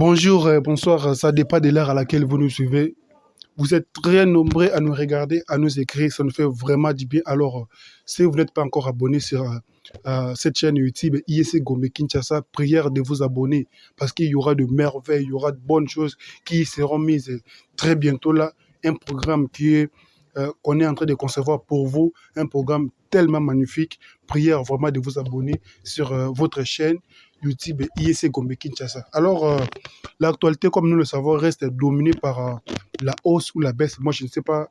Bonjour, bonsoir, ça dépend de l'heure à laquelle vous nous suivez. Vous êtes très nombreux à nous regarder, à nous écrire, ça nous fait vraiment du bien. Alors, si vous n'êtes pas encore abonné sur cette chaîne YouTube IEC Gombe Kinshasa, prière de vous abonner parce qu'il y aura de merveilles, il y aura de bonnes choses qui seront mises très bientôt là. Un programme qu'on est en train de concevoir pour vous, un programme tellement magnifique. Prière vraiment de vous abonner sur votre chaîne YouTube IEC Gombe Kinshasa. Alors, l'actualité, comme nous le savons, reste dominée par la hausse ou la baisse. Moi, je ne sais pas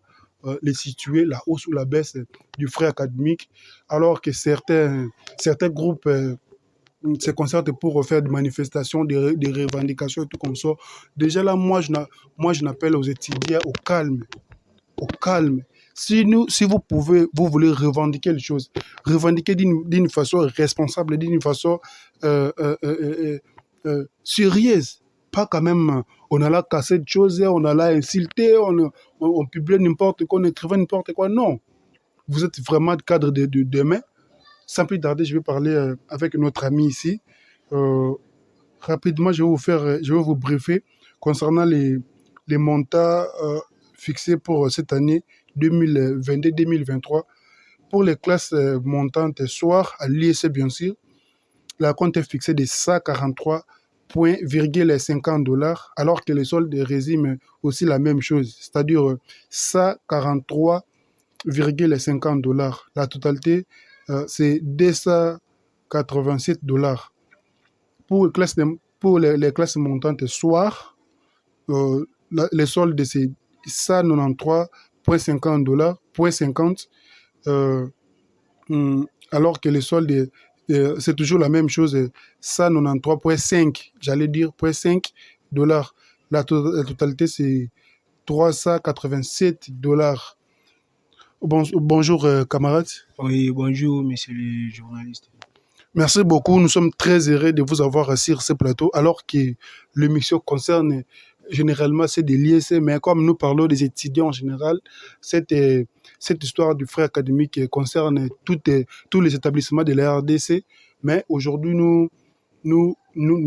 les situer, la hausse ou la baisse du frais académique, alors que certains groupes se concertent pour faire des manifestations, des revendications et tout comme ça. Déjà là, moi, je n'appelle aux étudiants au calme, au calme. Si vous pouvez, vous voulez revendiquer les choses, revendiquer d'une façon responsable, d'une façon euh, euh, euh, sérieuse. Pas quand même, on a là cassé de choses, on a là insulté, on publie n'importe quoi, on écrivait n'importe quoi. Non, vous êtes vraiment le cadre de demain. Sans plus tarder, je vais parler avec notre ami ici. Euh, Rapidement, je vais vous briefer concernant les montants fixés pour cette année 2022-2023. Pour les classes montantes soir, à l'IEC bien sûr, la compte est fixée de 143,50 dollars, alors que le solde résume aussi la même chose, c'est-à-dire 143,50 dollars. La totalité, c'est 287 dollars. Pour les classes montantes soir, les soldes, c'est 193,50 dollars, alors que les soldes, c'est toujours la même chose, 193,5, j'allais dire, 0,5 dollars. La totalité, c'est 387 dollars. Bonjour, camarades. Oui, bonjour, monsieur le journaliste. Merci beaucoup. Nous sommes très heureux de vous avoir sur ce plateau, alors que l'émission concerne généralement c'est des lycées, mais comme nous parlons des étudiants en général, cette histoire du frais académique concerne tous les établissements de la RDC. Mais aujourd'hui, nous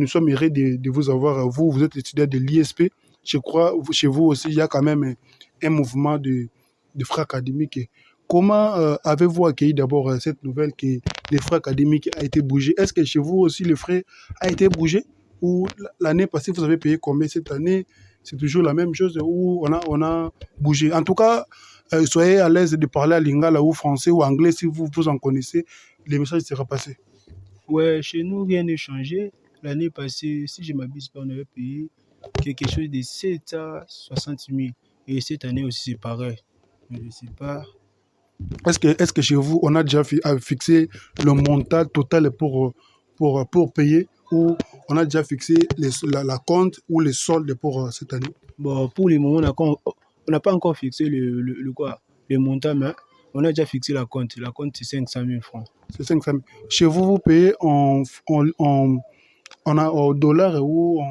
sommes heureux de vous avoir. Vous êtes étudiant de l'ISP. Je crois chez vous aussi, il y a quand même un mouvement de frais académiques. Comment avez-vous accueilli d'abord cette nouvelle que les frais académiques a été bougé? Est-ce que chez vous aussi le frais a été bougé? Ou l'année passée, vous avez payé combien? Cette année, c'est toujours la même chose ou on a bougé? En tout cas, soyez à l'aise de parler à lingala ou français ou anglais si vous en connaissez. Le message sera passé. Ouais, chez nous, rien n'est changé. L'année passée, si je ne m'abuse pas, on avait payé quelque chose de 760 000. Et cette année aussi, c'est pareil. Mais je ne sais pas. Est-ce que chez vous, on a déjà fixé le montant total pour payer ou on a déjà fixé la compte ou les soldes pour cette année? Bon, pour le moment, on n'a pas encore fixé le montant, mais on a déjà fixé la compte. La compte, c'est 500 000 francs. C'est 500 000. Chez vous, vous payez en dollars ou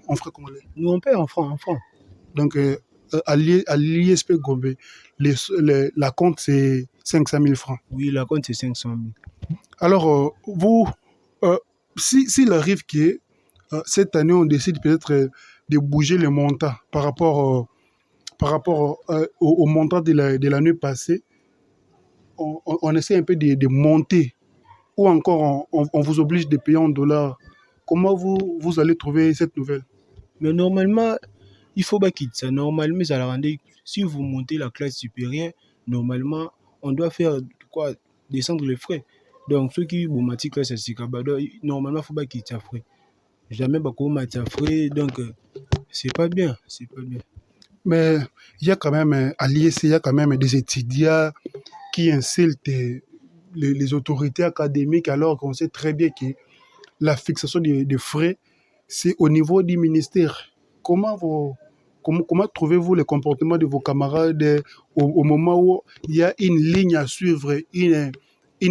en francs congolais. Nous, on paye en francs, en francs. Donc, à l'ISP Gombe, la compte, c'est 500 000 francs. Oui, la compte, c'est 500 000. Alors, vous, s'il arrive que cette année, on décide peut-être de bouger le montant par rapport au montant de l'année passée, on essaie un peu de monter ou encore on vous oblige de payer en dollars. Comment vous allez trouver cette nouvelle? Mais normalement, il faut pas quitter ça. Normalement, ça la rendait, si vous montez la classe supérieure, normalement, on doit faire quoi? Descendre les frais. Donc, ceux qui vont matcher classe normalement, il ne faut pas quitter ça frais. Jamais pas qu'on match frais. Donc, c'est pas bien. C'est pas bien. Mais il y a quand même, à l'IEC, il y a quand même des étudiants qui insultent les autorités académiques alors qu'on sait très bien que la fixation des frais, c'est au niveau du ministère. Comment trouvez-vous le comportement de vos camarades au moment où il y a une ligne à suivre, une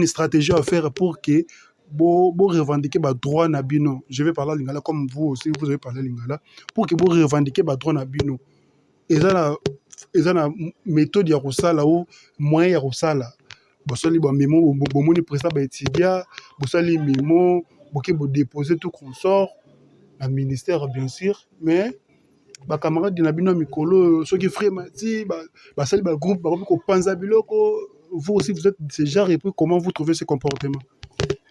stratégie à faire pour que vous revendiquez votre droit na bino? Je vais parler lingala comme vous aussi, vous avez parlé lingala. Pour que vous revendiquez votre droit na bino. Eza na méthode ya kosala ou moyen ya kosala. Bosali ba memo bomoni président ba étudiant, bosali memo, boke bo déposer tout consort. na ministère bien sûr, mais bacamarade na bino mikolo soki frère ti basali bagroupe bakomi kopanza biloko, vous aussi vous êtes de ce genre et puis comment vous trouvez ce comportement?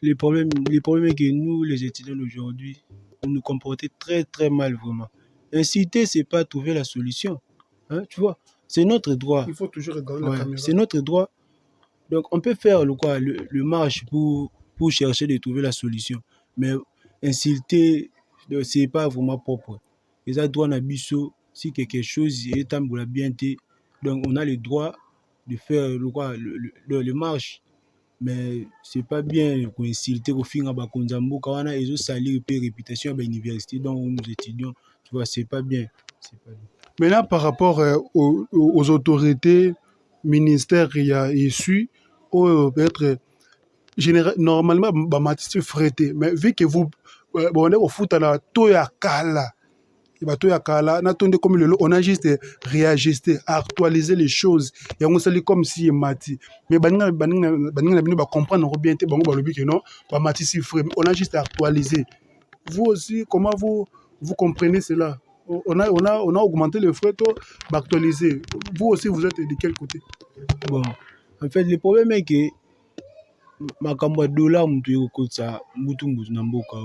Les problèmes est que nous, les étudiants d'aujourd'hui, nous nous comportons très très mal vraiment. Inciter, c'est pas trouver la solution. Hein, tu vois, c'est notre droit. Il faut toujours regarder la Ouais, caméra. c'est notre droit. Donc, on peut faire le marche pour chercher de trouver la solution. Mais insulter, c'est pas vraiment propre. Les droits n'abisso, si quelque chose est en bien, donc on a le droit de faire le marche. Mais c'est pas bien qu'on insulte au fin à Bakonzambo, quand on a les autres salir et réputation à l'université dont nous étudions. Tu vois, c'est pas bien. C'est pas bien. Maintenant, par rapport aux autorités, ministères issus, peut-être normalement, c'est frété. Mais vu que vous, on est au foot à la toya kala, on a juste réajusté, actualisé les choses. Et on s'est comme si mati. Mais on comprendre bien que non, mati si frais. On a juste actualisé. Vous aussi, comment vous comprenez cela? On a augmenté le frais, actualisé. Vous aussi, vous êtes de quel côté? Bon, en fait, le problème est que makambo dollar mutu ekokotisa mbutu na mboka.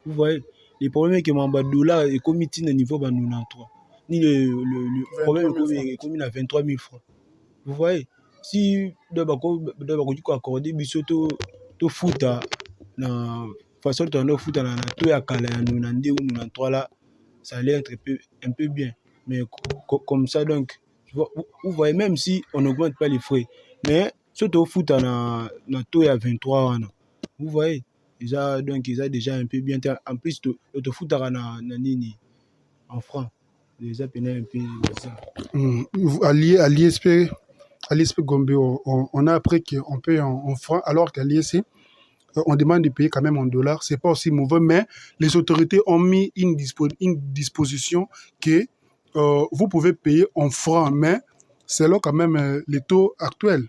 Vous voyez, le problème est que ma dollar est commis à niveau 93. Ni le problème est commis à 23 000 francs. Vous voyez, si de accorder bisoto to futa na façon de futa na to ya kala ya 92 ou 93 là, ça allait être un peu bien. Mais comme ça, donc, vous voyez, même si on n'augmente pas les frais, mais surtout au foot, na taux à 23 ans. Vous voyez, donc, ils ont déjà un peu bien. En plus, le foot en francs. Les a un peu ça. À l'ISP Gombe, on a appris qu'on paye en francs, alors qu'à l'ISC, on demande de payer quand même en dollars. C'est pas aussi mauvais, mais les autorités ont mis une disposition que vous pouvez payer en francs, mais c'est là quand même les taux actuels.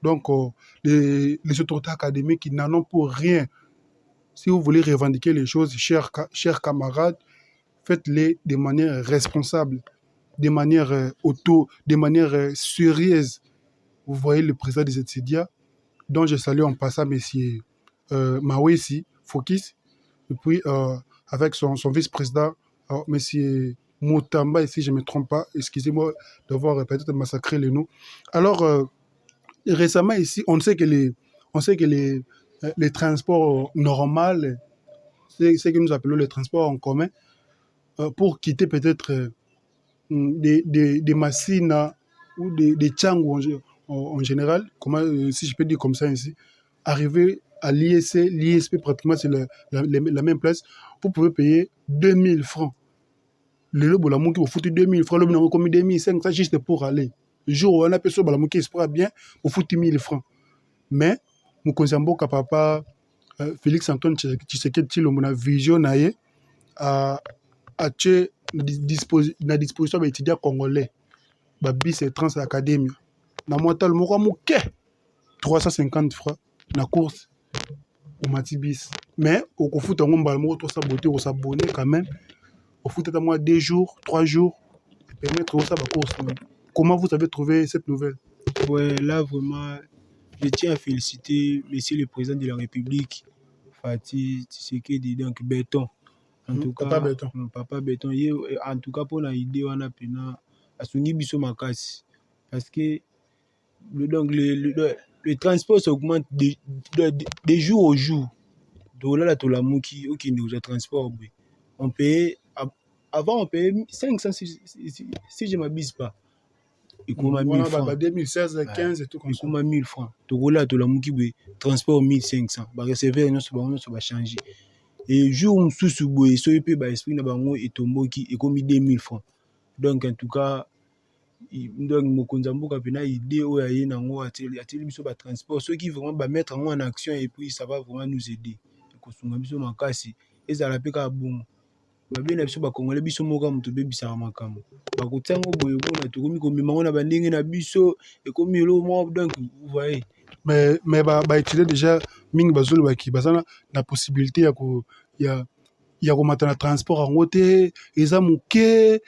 Donc, les autorités académiques qui n'en ont pour rien. Si vous voulez revendiquer les choses, chers camarades, faites-les de manière responsable, de manière de manière sérieuse. Vous voyez le président des étudiants, dont je salue en passant M. Mawesi Fokis, et puis avec son vice-président, M. Moutamba, si je ne me trompe pas, excusez-moi d'avoir peut-être massacré les noms. Alors, récemment ici, on sait que les transports normaux, c'est ce que nous appelons les transports en commun, pour quitter peut-être des machines ou des tchangos en général, comment, si je peux dire comme ça ici, arriver à l'ISP pratiquement c'est la même place, vous pouvez payer 2000 francs. Le lobo la mouki vous foutez 2000 francs, le lobo comme 2500 juste pour aller. Le jour où on a personne la mouki espère bien, vous foutez 1000 francs. Mais nous connaissons papa Félix Antoine Tshisekedi Tshilombo na vision naie à na disposition des étudiants congolais. Bis et trans académie. Na motal moko muke 350 francs na course au Matibis. Mais au foot on mbala moko to saboter au s'abonner quand même. Au foot à moi 2 jours, 3 jours permettre ça la course. Comment vous avez trouvé cette nouvelle? Ouais, là vraiment je tiens à féliciter monsieur le président de la République Fati Tshisekedi donc Béton. En tout cas, Papa Béton, en tout cas pour la idée on a pena asungi biso makasi parce que le transport s'augmente de jour au jour. Donc là la mouki qui nous a transport on payait avant on payait 500 si je m'abuse pas. Et comme 1000 francs 2016 15 et tout comme ça. Et comme 1000 francs. Donc là la mouki transport 1500. Ba recevoir nous ça va changer. Et jour où sous boy so epé ba esprit na bango etomboki et comme 2000 francs. Donc en tout cas donc mokonza mboka pena idée oyo aye nango ateli biso ba transport ceux qui vraiment ba mettre en action et puis ça va vraiment nous aider kosunga biso makasi ezala pe ka bongo babena biso ba congolais biso moko mutu bebisaka makambo bakotiango boye bona tokomi komema ngo na bandenge na biso ekomi elo mo donc vous voyez. Mais étudier déjà mingi bazolo baki bazana la possibilité ya komata na transport yango te eza moke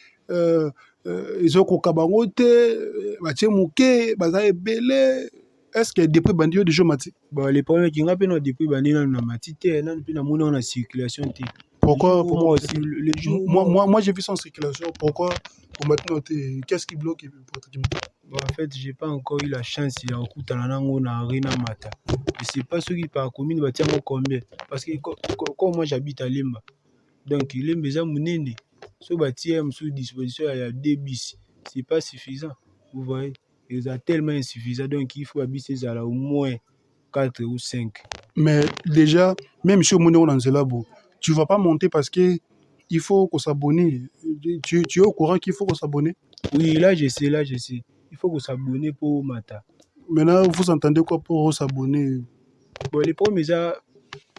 ezokoka bango te batie moke baza ebele. Est-ce que depuis bandi yo déjà mati? Bon, les problèmes qui ngapé depuis bandi nanu na mati te nanu mpe namoni yango na circulation te. Pourquoi Les jours moi j'ai vu ça en circulation. Pourquoi vous maintenant qu'est-ce qui bloque pour te dire? Bon, en fait, j'ai pas encore eu la chance ya kokutana nango na Arena Mata. Je sais pas ceux qui par commune batia ngo combien parce que comme moi j'habite à Lemba. Donc Lemba eza munene. So batia sous disposition ya 2 bis, c'est pas suffisant. Vous voyez, ils sont tellement insuffisant donc il faut habiter ça au moins 4 ou 5. Mais déjà, même si au monde on est là, tu vas pas monter parce que il faut qu'on s'abonne. Tu es au courant qu'il faut qu'on s'abonne? Oui, là je sais. Il faut qu'on s'abonne pour Mata. Maintenant, vous entendez quoi pour s'abonner? Bon, les premiers ça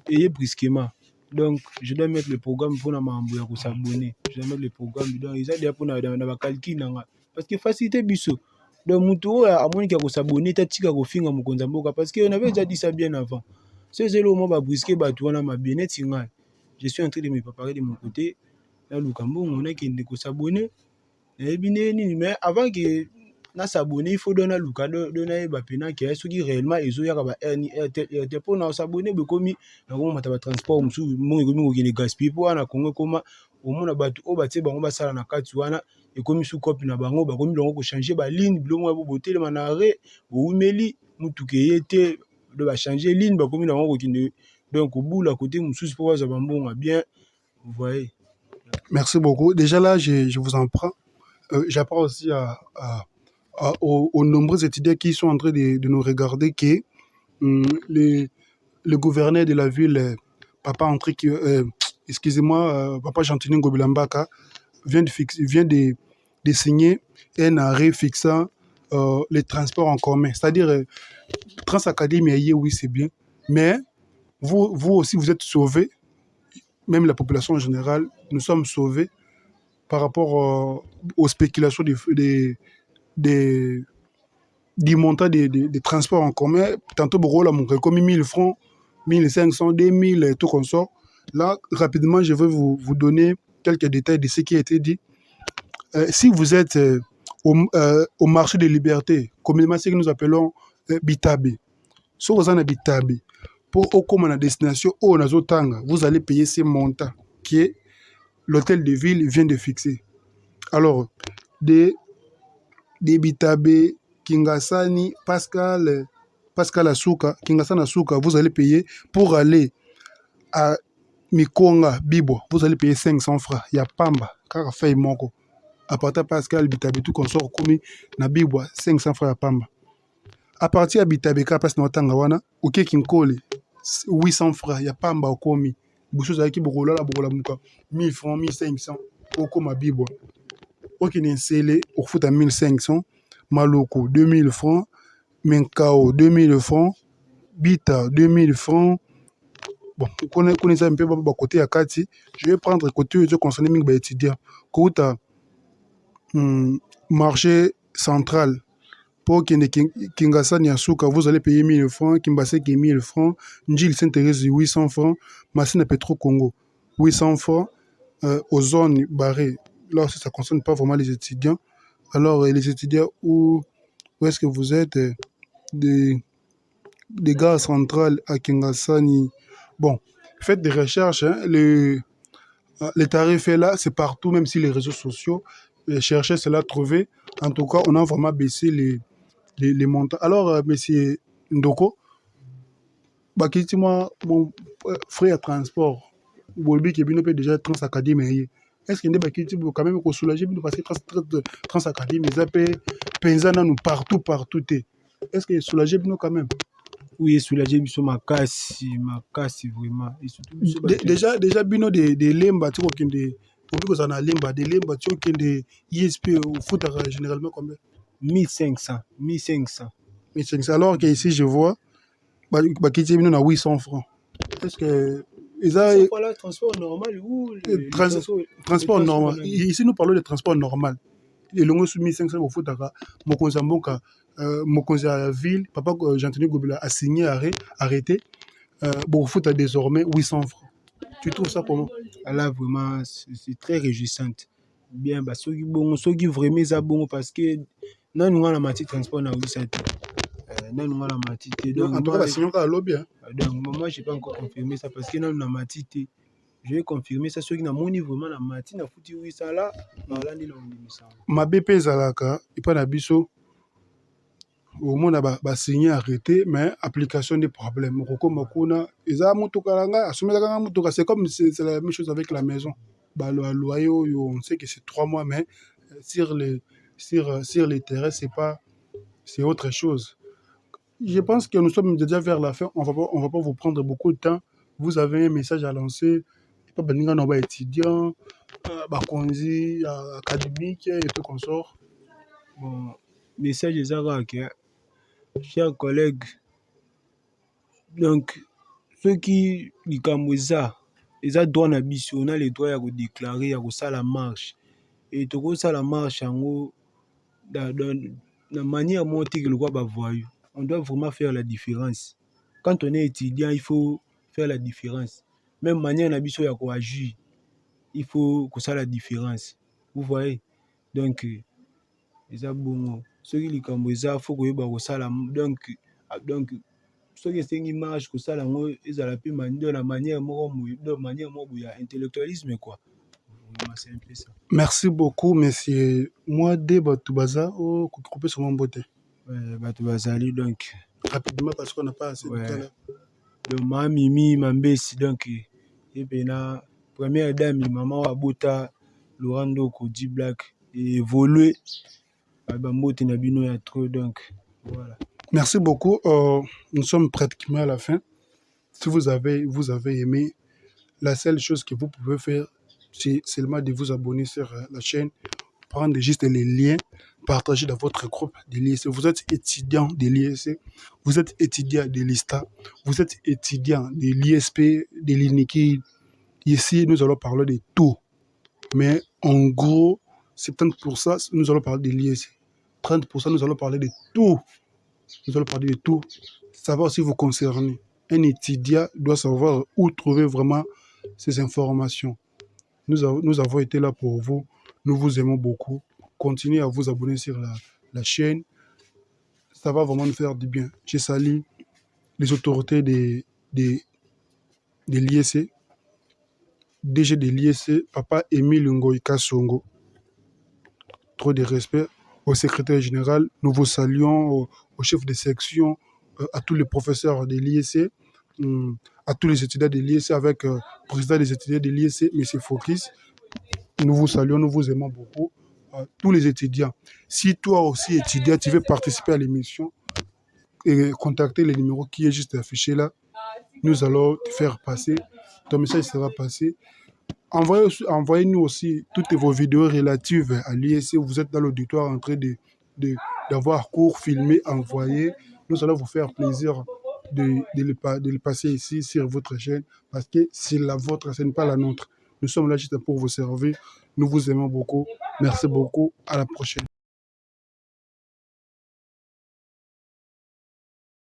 est brusquement. Donc, je dois mettre le programme pour s'abonner. Je dois mettre le programme. Donc, ils ont déjà pour la calcul. Parce que facilité biso. Donc, Moutou, à moins qu'il s'abonner, tu as tika ko finga mukonzamboka. Parce qu'on avait déjà dit ça bien avant. C'est le moment où brusquer, ma bien. Je suis en train de me préparer de mon côté. Là, le Cambo, on a qui est s'abonner. Mais avant que na s'abonner, il faut donner le cadeau, donner bapena qui est ce qui réellement est sur yaka ba pour na s'abonner be komi na ko mata ba transport musu mo ko ki gaspiller pour na Congo koma au monde batu o batie bango ba sala na kati wana e komi su copie na bango ba komi bango ko changer ba ligne bilongo bo botel manare bo umeli mutu ke yete de ba changer ligne ba komi na bango ko kinde donc au bout la côté musu pour za bambonga bien, vous voyez. Merci beaucoup. Déjà là, je vous en prends. J'apprends aussi aux nombreux étudiants qui sont en train de nous regarder que le gouverneur de la ville, Papa excusez-moi, Papa Jean-Tini Ngobilambaka, vient de signer un arrêt fixant les transports en commun. C'est-à-dire, Transacadémie, oui, c'est bien, mais vous aussi, vous êtes sauvés, même la population en général, nous sommes sauvés par rapport aux spéculations du montant des transports en commun. Tantôt, comme 1000 francs, 1500, 2000, tout comme ça. Là, rapidement, je vais vous donner quelques détails de ce qui a été dit. Si vous êtes au marché des libertés, communément ce que nous appelons Bitabe, si vous êtes en Bitabe, pour au destination au Nazotanga, vous allez payer ces montants que l'hôtel de ville vient de fixer. Alors, des Bitabe, Kingasani, Pascal Asuka, Kingasani Asuka, vous allez payer pour aller à Mikonga, Bibo, vous allez payer 500 francs. Il y a Pamba, car fait Moko. À partir de Pascal Bitabe, tout qu'on sort comme na Bibo, 500 francs à Pamba. À partir de Bitabe, car passe na Tangawana, ou Kinkole, 800 francs, il y a Pamba au Komi. Bouchous avec Borola, la Borola Mouka, 1000 francs, 1500, au Koma Bibo. Au Kinsele, au foot à 1500, Maloko, 2000 francs, Menkao, 2000 francs, Bita, 2000 francs. Bon, vous connaissez un peu le côté à Kati. Je vais prendre côté concerné les étudiants. Côté marché central, pour Kingasani Asuka, vous allez payer 1000 francs, Kimbaseki 1000 francs, Njil Saint-Thérèse 800 francs, Massina Petro Congo 800 francs, aux zones barrées. Là aussi, ça ne concerne pas vraiment les étudiants. Alors, les étudiants, où est-ce que vous êtes des gares centrales à Kingasani? Bon, faites des recherches. Hein. Les tarifs est là, c'est partout, même si les réseaux sociaux cherchaient cela, trouver. En tout cas, on a vraiment baissé les montants. Alors, monsieur Ndoko, moi, mon frais à transport, Bolbi qui est déjà Transacadémie. Est-ce qu'il y a quand même soulager parce que Transacadémie, ça peut paysans nous partout. Est-ce qu'il y a soulagé quand même? Oui, soulagé sur ma casse vraiment. Déjà bino de lemba tu vois que ça na lemba de lemba tu vois que ISP au foot généralement combien? 1500. Alors que ici je vois bah qui bino na 800 francs. Est-ce que le transport normal ou transport normal. Ici nous parlons de transport normal. Et longo sous 1500 au foot mokonza mboka mokonza ville papa Jean-Tini Ngobila a signé arrêté. Bon, foot a désormais 800 francs. Tu trouves ça comment? Là, vraiment, c'est très réjouissant. Bien, bah, ceux qui vraiment ça bon parce que non, nous, on a matière transport, on a eu ça. Non, nous, on a matière. Non, en Donc, tout cas, sinon, à lobby. Hein. moi, je n'ai pas encore confirmé ça parce que non, on a matière. Je vais confirmer ça. Ceux qui n'ont vraiment la matière, on a foutu oui, ça là. Là, Ma BP Zalaka, il pas d'abisso. Au moins, on a signé arrêté, mais application des problèmes. Roko Makuna, ils ont c'est comme c'est la même chose avec la maison. Bah, le loyer, on sait que c'est 3 mois, mais sur les terrains, c'est autre chose. Je pense que nous sommes déjà vers la fin. On va pas vous prendre beaucoup de temps. Vous avez un message à lancer. Pas besoin d'un étudiant, bakonzi, académique et tout consort. bon, message des Araques, chers collègues. Donc, ceux qui likamboza, ils ont droit na biso, on a le droit de déclarer, à ça la marche. Et tout ça la marche en la manière monter que le roi va voir. On doit vraiment faire la différence. Quand on est étudiant, il faut faire la différence. Même manière na biso ya ko agir, il faut que ça la différence. Vous voyez? Donc, ils ont bon. Ceux qui likamboza, il faut que ça la donc soki esengi marche kosala yango ezala mpe na manière moko ya intellectualisme quoi. C'est un peu ça. Merci beaucoup, monsieur. Moi, dès Batubaza, au groupe sur mon beauté. Bato bazali donc. Rapidement, parce qu'on n'a pas assez de temps là. Donc, ma mimi, ma mbesi, donc, et puis la première dame, maman Abota, Laurent Doko, Black, et évolué. Bambote Nabino ya trop, donc, voilà. Merci beaucoup. Nous sommes pratiquement à la fin. Si vous avez aimé, la seule chose que vous pouvez faire, c'est seulement de vous abonner sur la chaîne, prendre juste les liens, partager dans votre groupe de l'ISC. Vous êtes étudiant de l'ISC, vous êtes étudiant de l'ISTA, vous êtes étudiant de l'ISP, de l'INIKI. Ici, nous allons parler de tout. Mais en gros, 70%, nous allons parler de l'ISC. 30%, nous allons parler de tout. Nous allons parler de tout. Savoir si vous concernez. Un étudiant doit savoir où trouver vraiment ces informations. Nous avons été là pour vous. Nous vous aimons beaucoup. Continuez à vous abonner sur la chaîne. Ça va vraiment nous faire du bien. Je salue les autorités de l'ISC, DG de l'ISC, Papa Émile Ngoïka Songo. Trop de respect au secrétaire général. Nous vous saluons au chef de section, à tous les professeurs de l'ISC, à tous les étudiants de l'ISC, avec le président des étudiants de l'ISC, M. Fokis. Nous vous saluons, nous vous aimons beaucoup. Tous les étudiants. Si toi aussi, étudiant, tu veux participer à l'émission, et contacter le numéro qui est juste affiché là, nous allons te faire passer. Ton message sera passé. Envoyez-nous aussi toutes vos vidéos relatives à l'ISC. Vous êtes dans l'auditoire en train d'avoir cours, filmé, envoyé. Nous allons vous faire plaisir de le passer ici sur votre chaîne parce que c'est la vôtre, ce n'est pas la nôtre. Nous sommes là juste pour vous servir. Nous vous aimons beaucoup. Merci beaucoup. À la prochaine.